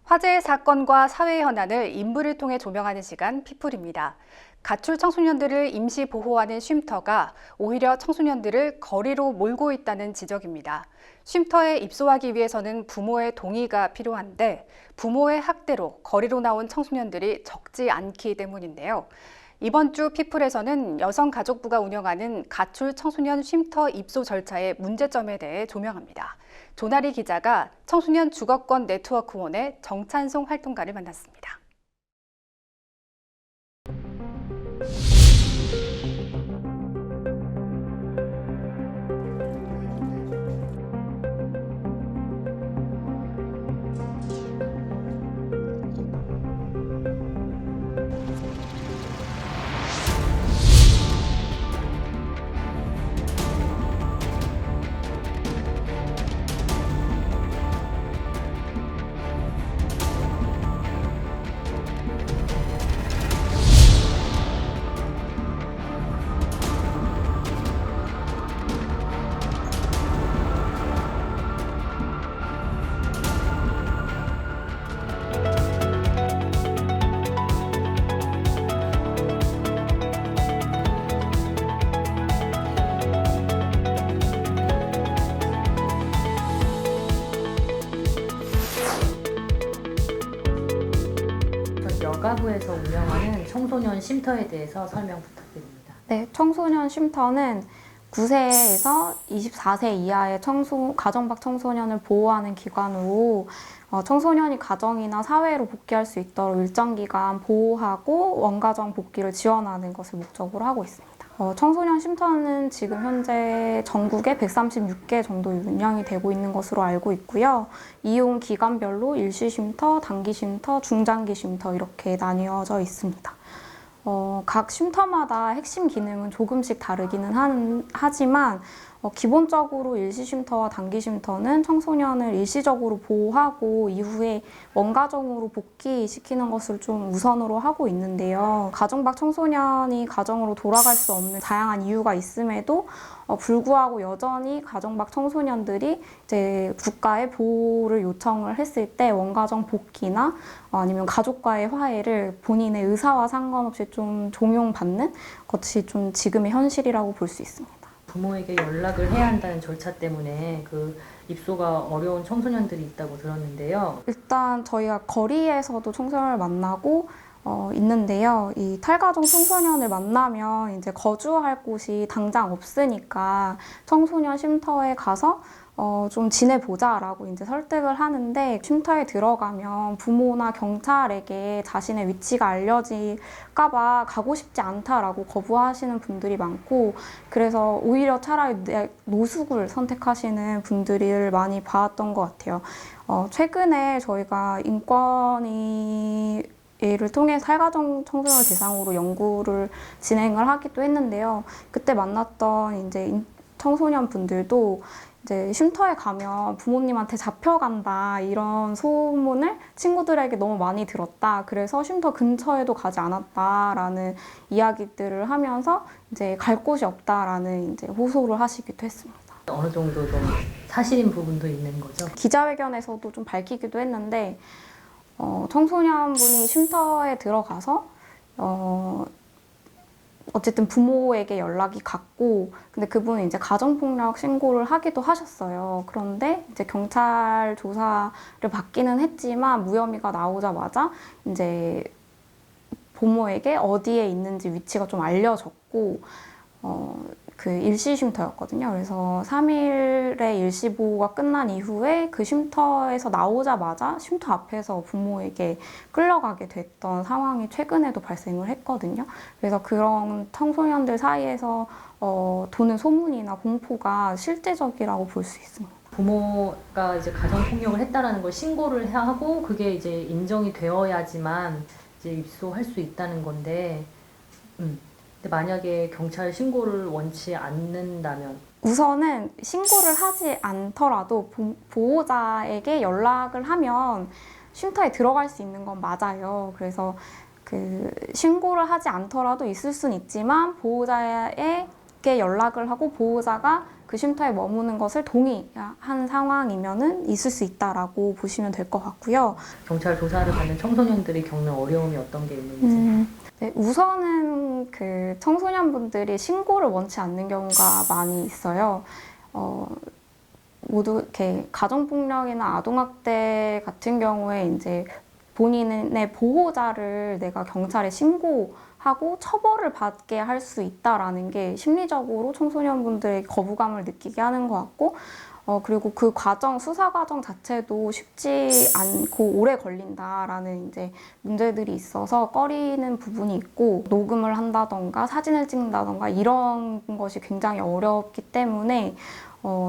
화제의 사건과 사회 현안을 인물을 통해 조명하는 시간 피플입니다. 가출 청소년들을 임시 보호하는 쉼터가 오히려 청소년들을 거리로 몰고 있다는 지적입니다. 쉼터에 입소하기 위해서는 부모의 동의가 필요한데 부모의 학대로 거리로 나온 청소년들이 적지 않기 때문인데요. 이번 주 피플에서는 여성가족부가 운영하는 가출 청소년 쉼터 입소 절차의 문제점에 대해 조명합니다. 조나리 기자가 청소년 주거권 네트워크원의 정찬송 활동가를 만났습니다. 여가부에서 운영하는 청소년 쉼터에 대해서 설명 부탁드립니다. 네, 청소년 쉼터는 9세에서 24세 이하의 가정 밖 청소년을 보호하는 기관으로 청소년이 가정이나 사회로 복귀할 수 있도록 일정 기간 보호하고 원가정 복귀를 지원하는 것을 목적으로 하고 있습니다. 청소년 쉼터는 지금 현재 전국에 136개 정도 운영이 되고 있는 것으로 알고 있고요. 이용 기간별로 일시 쉼터, 단기 쉼터, 중장기 쉼터 이렇게 나뉘어져 있습니다. 각 쉼터마다 핵심 기능은 조금씩 다르기는 하지만 기본적으로 일시 쉼터와 단기 쉼터는 청소년을 일시적으로 보호하고 이후에 원가정으로 복귀시키는 것을 좀 우선으로 하고 있는데요. 가정 밖 청소년이 가정으로 돌아갈 수 없는 다양한 이유가 있음에도 불구하고 여전히 가정 밖 청소년들이 이제 국가의 보호를 요청을 했을 때 원가정 복귀나 아니면 가족과의 화해를 본인의 의사와 상관없이 좀 종용받는 것이 좀 지금의 현실이라고 볼 수 있습니다. 부모에게 연락을 해야 한다는 절차 때문에 그 입소가 어려운 청소년들이 있다고 들었는데요. 일단 저희가 거리에서도 청소년을 만나고 있는데요. 이 탈가정 청소년을 만나면 이제 거주할 곳이 당장 없으니까 청소년 쉼터에 가서 좀 지내보자라고 이제 설득을 하는데 쉼터에 들어가면 부모나 경찰에게 자신의 위치가 알려질까봐 가고 싶지 않다라고 거부하시는 분들이 많고 그래서 오히려 차라리 노숙을 선택하시는 분들을 많이 봤던 것 같아요. 최근에 저희가 인권위를 통해 탈가정 청소년을 대상으로 연구를 진행을 하기도 했는데요. 그때 만났던 이제 청소년 분들도 이제 쉼터에 가면 부모님한테 잡혀간다 이런 소문을 친구들에게 너무 많이 들었다. 그래서 쉼터 근처에도 가지 않았다라는 이야기들을 하면서 이제 갈 곳이 없다라는 이제 호소를 하시기도 했습니다. 어느 정도 좀 사실인 부분도 있는 거죠? 기자회견에서도 좀 밝히기도 했는데 청소년분이 쉼터에 들어가서 어쨌든 부모에게 연락이 갔고 근데 그분은 이제 가정폭력 신고를 하기도 하셨어요. 그런데 이제 경찰 조사를 받기는 했지만 무혐의가 나오자마자 이제 부모에게 어디에 있는지 위치가 좀 알려졌고 그 일시 쉼터였거든요. 그래서 3일의 일시 보호가 끝난 이후에 그 쉼터에서 나오자마자 쉼터 앞에서 부모에게 끌려가게 됐던 상황이 최근에도 발생을 했거든요. 그래서 그런 청소년들 사이에서 도는 소문이나 공포가 실제적이라고 볼 수 있습니다. 부모가 이제 가정폭력을 했다라는 걸 신고를 하고 그게 이제 인정이 되어야지만 이제 입소할 수 있다는 건데 근데 만약에 경찰 신고를 원치 않는다면 우선은 신고를 하지 않더라도 보호자에게 연락을 하면 쉼터에 들어갈 수 있는 건 맞아요. 그래서 그 신고를 하지 않더라도 있을 수는 있지만 보호자에게 연락을 하고 보호자가 그 쉼터에 머무는 것을 동의한 상황이면은 있을 수 있다라고 보시면 될 것 같고요. 경찰 조사를 받는 청소년들이 겪는 어려움이 어떤 게 있는지. 네, 우선은 그 청소년분들이 신고를 원치 않는 경우가 많이 있어요. 모두 이렇게 가정폭력이나 아동학대 같은 경우에 이제 본인의 보호자를 내가 경찰에 신고하고 처벌을 받게 할 수 있다라는 게 심리적으로 청소년분들의 거부감을 느끼게 하는 것 같고, 그리고 그 과정, 수사 과정 자체도 쉽지 않고 오래 걸린다라는 이제 문제들이 있어서 꺼리는 부분이 있고, 녹음을 한다던가 사진을 찍는다던가 이런 것이 굉장히 어렵기 때문에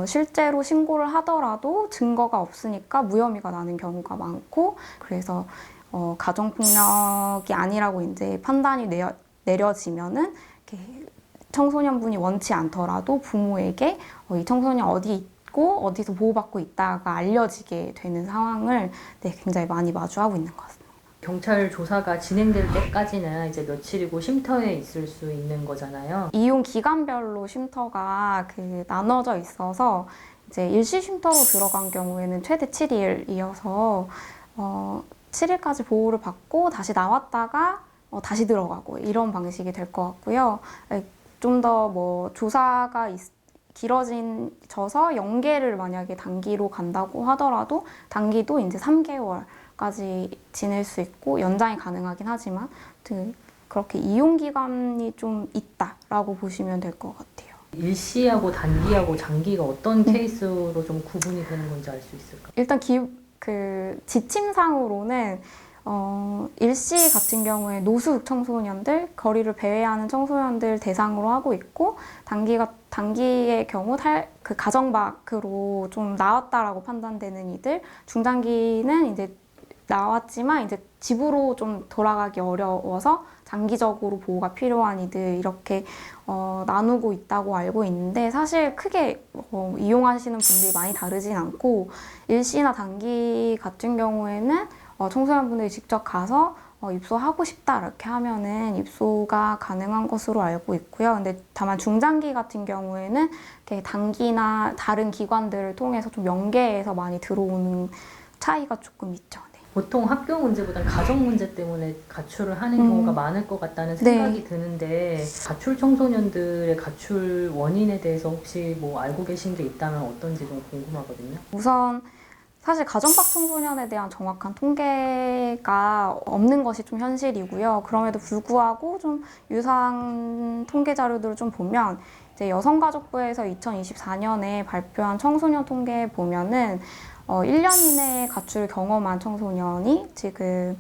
실제로 신고를 하더라도 증거가 없으니까 무혐의가 나는 경우가 많고, 그래서 가정폭력이 아니라고 이제 판단이 내려지면은 이렇게 청소년분이 원치 않더라도 부모에게 이 청소년 어디 있고 어디서 보호받고 있다가 알려지게 되는 상황을 굉장히 많이 마주하고 있는 것 같습니다. 경찰 조사가 진행될 때까지는 이제 며칠이고 쉼터에 있을 수 있는 거잖아요. 이용 기간별로 쉼터가 나눠져 있어서 이제 일시 쉼터로 들어간 경우에는 최대 7일이어서 7일까지 보호를 받고 다시 나왔다가 다시 들어가고 이런 방식이 될 것 같고요. 좀 더 뭐 조사가 길어져서 연계를 만약에 단기로 간다고 하더라도 단기도 이제 3개월까지 지낼 수 있고 연장이 가능하긴 하지만 그렇게 이용 기간이 좀 있다라고 보시면 될 것 같아요. 일시하고 단기하고 장기가 어떤 케이스로 좀 구분이 되는 건지 알 수 있을까요? 일단 지침상으로는 일시 같은 경우에 노숙 청소년들, 거리를 배회하는 청소년들 대상으로 하고 있고, 단기의 경우 가정 밖으로 좀 나왔다라고 판단되는 이들, 중장기는 이제 나왔지만 이제 집으로 좀 돌아가기 어려워서 장기적으로 보호가 필요한 이들 이렇게 나누고 있다고 알고 있는데, 사실 크게 이용하시는 분들이 많이 다르진 않고, 일시나 단기 같은 경우에는 청소년분들이 직접 가서 입소하고 싶다 이렇게 하면은 입소가 가능한 것으로 알고 있고요. 근데 다만 중장기 같은 경우에는 이렇게 단기나 다른 기관들을 통해서 좀 연계해서 많이 들어오는 차이가 조금 있죠. 네. 보통 학교 문제보다는 가정 문제 때문에 가출을 하는 경우가 많을 것 같다는 생각이 드는데, 가출 청소년들의 가출 원인에 대해서 혹시 뭐 알고 계신 게 있다면 어떤지 좀 궁금하거든요. 우선 사실 가정밖 청소년에 대한 정확한 통계가 없는 것이 좀 현실이고요. 그럼에도 불구하고 좀 유사한 통계 자료들을 좀 보면 이제 여성가족부에서 2024년에 발표한 청소년 통계에 보면은 1년 이내에 가출을 경험한 청소년이 지금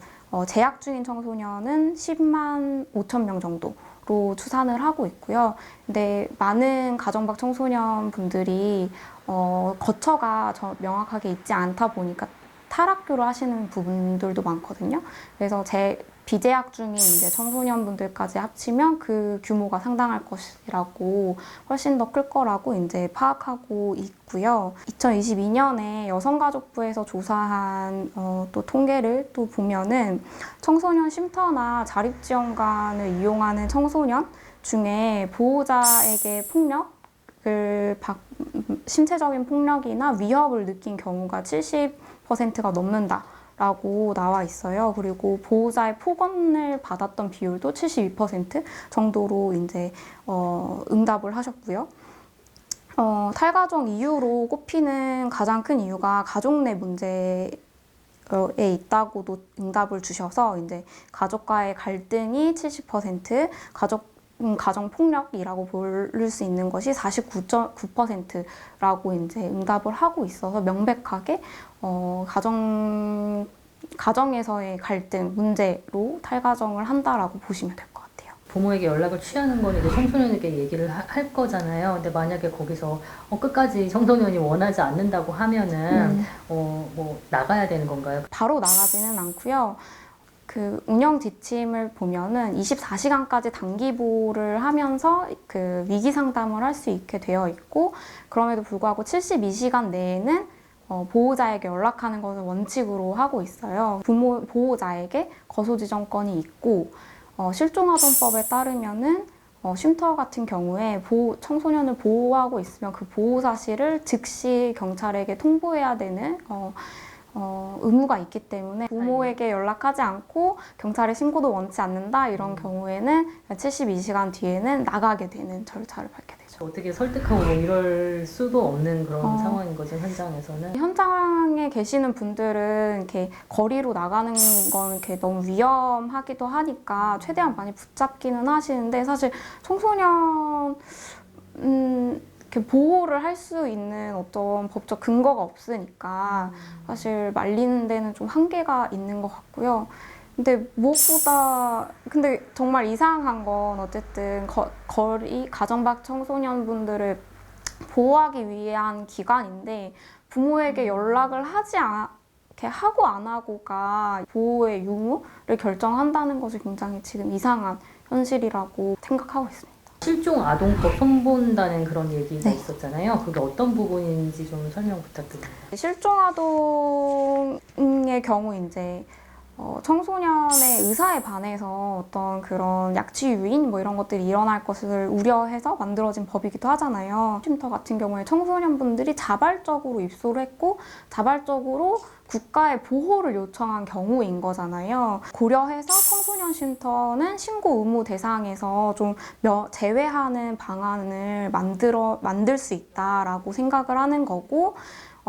재학 중인 청소년은 10만 5천 명 정도로 추산을 하고 있고요. 근데 많은 가정밖 청소년 분들이 거처가 명확하게 있지 않다 보니까 탈학교를 하시는 부분들도 많거든요. 그래서 비재학 중인 이제 청소년분들까지 합치면 그 규모가 상당할 것이라고 훨씬 더 클 거라고 이제 파악하고 있고요. 2022년에 여성가족부에서 조사한 또 통계를 또 보면은 청소년 쉼터나 자립지원관을 이용하는 청소년 중에 보호자에게 신체적인 폭력이나 위협을 느낀 경우가 70%가 넘는다라고 나와 있어요. 그리고 보호자의 폭언을 받았던 비율도 72% 정도로 이제 응답을 하셨고요. 탈가정 이유로 꼽히는 가장 큰 이유가 가족 내 문제에 있다고도 응답을 주셔서 이제 가족과의 갈등이 70%, 가정 폭력이라고 부를 수 있는 것이 49.9%라고 이제 응답을 하고 있어서 명백하게 가정에서의 갈등 문제로 탈가정을 한다라고 보시면 될 것 같아요. 부모에게 연락을 취하는 건 이제 청소년에게 얘기를 할 거잖아요. 근데 만약에 거기서 끝까지 청소년이 원하지 않는다고 하면은 뭐 나가야 되는 건가요? 바로 나가지는 않고요. 그 운영 지침을 보면은 24시간까지 단기 보호를 하면서 그 위기 상담을 할 수 있게 되어 있고, 그럼에도 불구하고 72시간 내에는 보호자에게 연락하는 것을 원칙으로 하고 있어요. 보호자에게 거소지정권이 있고, 실종아동법에 따르면은 쉼터 같은 경우에 청소년을 보호하고 있으면 그 보호 사실을 즉시 경찰에게 통보해야 되는 의무가 있기 때문에 부모에게 연락하지 않고 경찰에 신고도 원치 않는다 이런 경우에는 72시간 뒤에는 나가게 되는 절차를 밟게 되죠. 어떻게 설득하고 뭐 이럴 수도 없는 그런 상황인 거죠, 현장에서는. 현장에 계시는 분들은 이렇게 거리로 나가는 건 이렇게 너무 위험하기도 하니까 최대한 많이 붙잡기는 하시는데 사실 청소년 이렇게 보호를 할 수 있는 어떤 법적 근거가 없으니까 사실 말리는 데는 좀 한계가 있는 것 같고요. 근데 무엇보다 근데 정말 이상한 건 어쨌든 거리 가정 밖 청소년분들을 보호하기 위한 기관인데 부모에게 연락을 이렇게 하고 안 하고가 보호의 유무를 결정한다는 것이 굉장히 지금 이상한 현실이라고 생각하고 있습니다. 실종 아동법 손본다는 그런 얘기가 네. 있었잖아요. 그게 어떤 부분인지 좀 설명 부탁드립니다. 실종 아동의 경우 이제 청소년의 의사에 반해서 어떤 그런 약취 유인 뭐 이런 것들이 일어날 것을 우려해서 만들어진 법이기도 하잖아요. 쉼터 같은 경우에 청소년분들이 자발적으로 입소를 했고 자발적으로 국가의 보호를 요청한 경우인 거잖아요. 고려해서 청소년 쉼터는 신고 의무 대상에서 좀 제외하는 방안을 만들 수 있다라고 생각을 하는 거고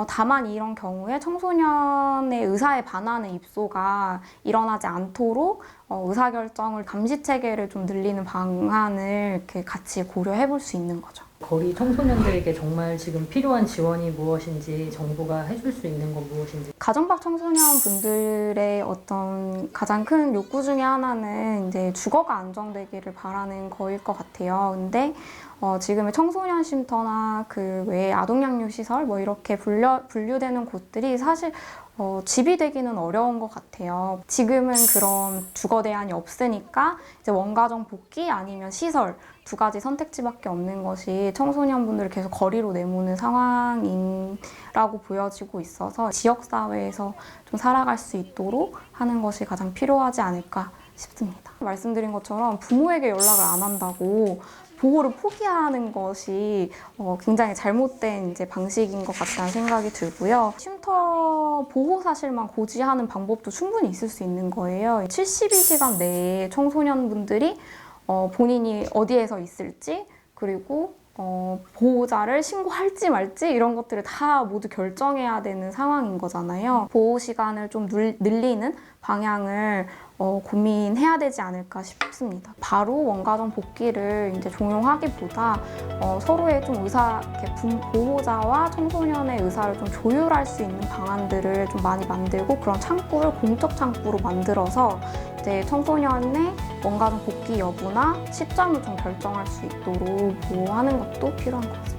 다만 이런 경우에 청소년의 의사에 반하는 입소가 일어나지 않도록 의사결정을 감시 체계를 좀 늘리는 방안을 이렇게 같이 고려해 볼 수 있는 거죠. 거리 청소년들에게 정말 지금 필요한 지원이 무엇인지, 정부가 해줄 수 있는 건 무엇인지. 가정 밖 청소년 분들의 어떤 가장 큰 욕구 중에 하나는 이제 주거가 안정되기를 바라는 거일 것 같아요. 근데 지금의 청소년 쉼터나 그 외에 아동양육시설 뭐 이렇게 분류되는 곳들이 사실 집이 되기는 어려운 것 같아요. 지금은 그런 주거 대안이 없으니까 이제 원가정 복귀 아니면 시설 두 가지 선택지밖에 없는 것이 청소년분들을 계속 거리로 내모는 상황이라고 보여지고 있어서 지역사회에서 좀 살아갈 수 있도록 하는 것이 가장 필요하지 않을까 싶습니다. 말씀드린 것처럼 부모에게 연락을 안 한다고 보호를 포기하는 것이 굉장히 잘못된 이제 방식인 것 같다는 생각이 들고요. 쉼터 보호 사실만 고지하는 방법도 충분히 있을 수 있는 거예요. 72시간 내에 청소년분들이 본인이 어디에서 있을지 그리고 보호자를 신고할지 말지 이런 것들을 다 모두 결정해야 되는 상황인 거잖아요. 보호 시간을 좀 늘리는 방향을 고민해야 되지 않을까 싶습니다. 바로 원가정 복귀를 이제 종용하기보다 서로의 좀 보호자와 청소년의 의사를 좀 조율할 수 있는 방안들을 좀 많이 만들고 그런 창구를 공적 창구로 만들어서 이제 청소년의 원가정 복귀 여부나 시점을 좀 결정할 수 있도록 보호하는 것도 필요한 것 같습니다.